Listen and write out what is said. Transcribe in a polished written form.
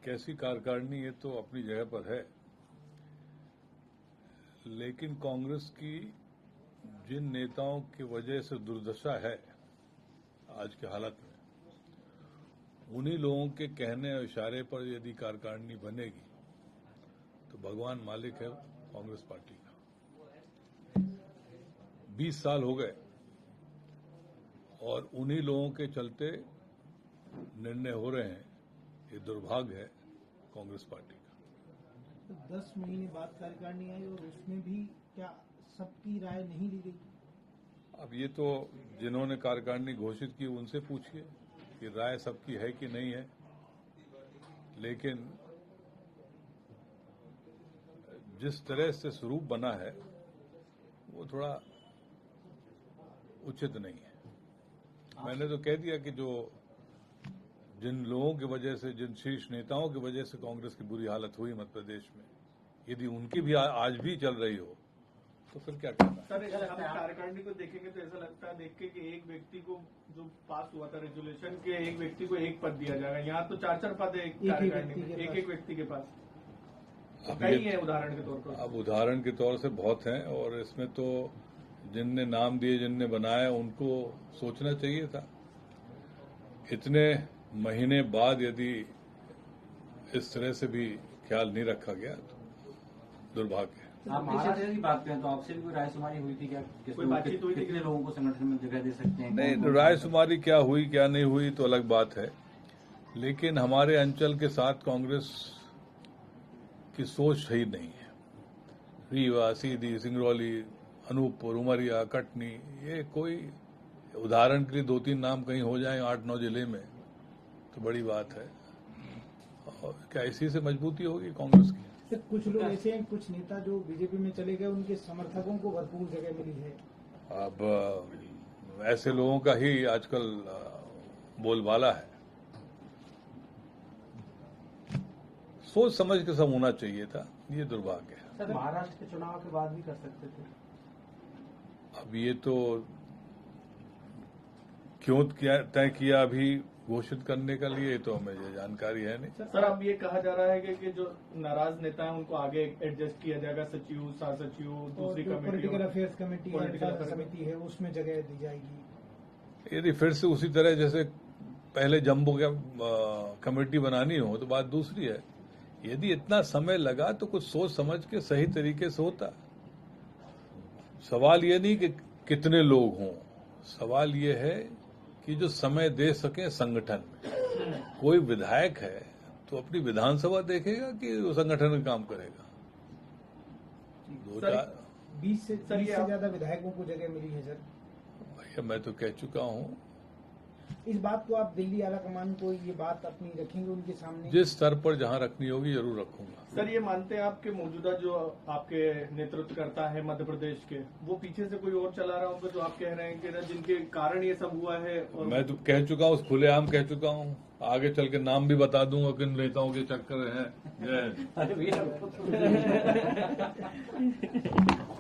कैसी कार्यकारिणी है तो अपनी जगह पर है, लेकिन कांग्रेस की जिन नेताओं की वजह से दुर्दशा है आज के हालत में, उन्हीं लोगों के कहने और इशारे पर यदि कार्यकारिणी बनेगी तो भगवान मालिक है कांग्रेस पार्टी का। 20 साल हो गए और उन्हीं लोगों के चलते निर्णय हो रहे हैं। ये दुर्भाग्य है कांग्रेस पार्टी का। तो 10 महीने बाद कार्यकारिणी आई और उसमें भी क्या सबकी राय नहीं ली गई? अब ये तो जिन्होंने कार्यकारिणी घोषित की उनसे पूछिए कि राय सबकी है कि नहीं है, लेकिन जिस तरह से स्वरूप बना है वो थोड़ा उचित नहीं है। मैंने तो कह दिया कि जिन लोगों की वजह से, जिन शीर्ष नेताओं की वजह से कांग्रेस की बुरी हालत हुई मध्य प्रदेश में, यदि उनकी भी आज भी चल रही हो तो फिर क्या करना है? सर, हम कार्यकारिणी को देखेंगे तो ऐसा लगता है देख के कि एक व्यक्ति को जो पास हुआ था रेजोल्यूशन के, एक व्यक्ति को एक पद दिया जाएगा। यहाँ तो 4-4 पद है कार्यकारिणी में, एक व्यक्ति के पास। कई है उदाहरण के तौर पर। अब उदाहरण के तौर से बहुत हैं, और इसमें तो जिनने नाम दिए, जिनने बनाया, उनको सोचना चाहिए था। इतने महीने बाद यदि इस तरह से भी ख्याल नहीं रखा गया तो दुर्भाग्य है। आप महाराष्ट्र की बात करें तो आपसे भी कोई रायशुमारी हुई थी क्या? कोई बातचीत हुई थी? कितने लोगों को संगठन में जगह दे सकते हैं? नहीं, रायशुमारी क्या हुई क्या नहीं हुई तो अलग बात है, लेकिन हमारे अंचल के साथ कांग्रेस की सोच सही नहीं है। रीवा, सीधी, सिंगरौली, अनूपपुर, उमरिया, कटनी, ये कोई उदाहरण के लिए 2-3 नाम कहीं हो जाए 8-9 जिले में तो बड़ी बात है। और क्या इसी से मजबूती होगी कांग्रेस की? कुछ लोग ऐसे हैं, कुछ नेता जो बीजेपी में चले गए, उनके समर्थकों को भरपूर जगह मिली है। अब ऐसे लोगों का ही आजकल बोलबाला है। सोच समझ के सब होना चाहिए था, ये दुर्भाग्य है। सर, महाराष्ट्र के चुनाव के बाद भी कर सकते थे। अब ये तो क्यों तय किया अभी घोषित करने का लिए, तो हमें ये जानकारी है नहीं। सर, अब ये कहा जा रहा है कि जो नाराज नेता हैं उनको आगे एडजस्ट किया जाएगा, सचिव, सह सचिव, दूसरी कमेटी, पॉलिटिकल अफेयर्स कमेटी समिति है, उसमें जगह दी जाएगी। यदि फिर से उसी तरह जैसे पहले जम्बो कमेटी बनानी हो तो बात दूसरी है। यदि इतना समय लगा तो कुछ सोच समझ के सही तरीके से होता। सवाल ये नहीं कि कितने लोग हों, सवाल ये है कि जो समय दे सके संगठन में। कोई विधायक है तो अपनी विधानसभा देखेगा कि वो संगठन में काम करेगा। 20 से ज्यादा विधायकों को जगह मिली है। सर भैया, मैं तो कह चुका हूं। इस बात को आप दिल्ली आलाकमान को ये बात अपनी रखेंगे उनके सामने? जिस स्तर पर जहां रखनी होगी जरूर रखूंगा। सर, ये मानते हैं आपके मौजूदा जो आपके नेतृत्व करता है मध्य प्रदेश के, वो पीछे से कोई और चला रहा होगा जो आप कह रहे हैं कि जिनके कारण ये सब हुआ है? और मैं तो कह चुका हूँ, खुलेआम कह चुका हूँ। आगे चल के नाम भी बता दूंगा किन नेताओं के चक्कर हैं।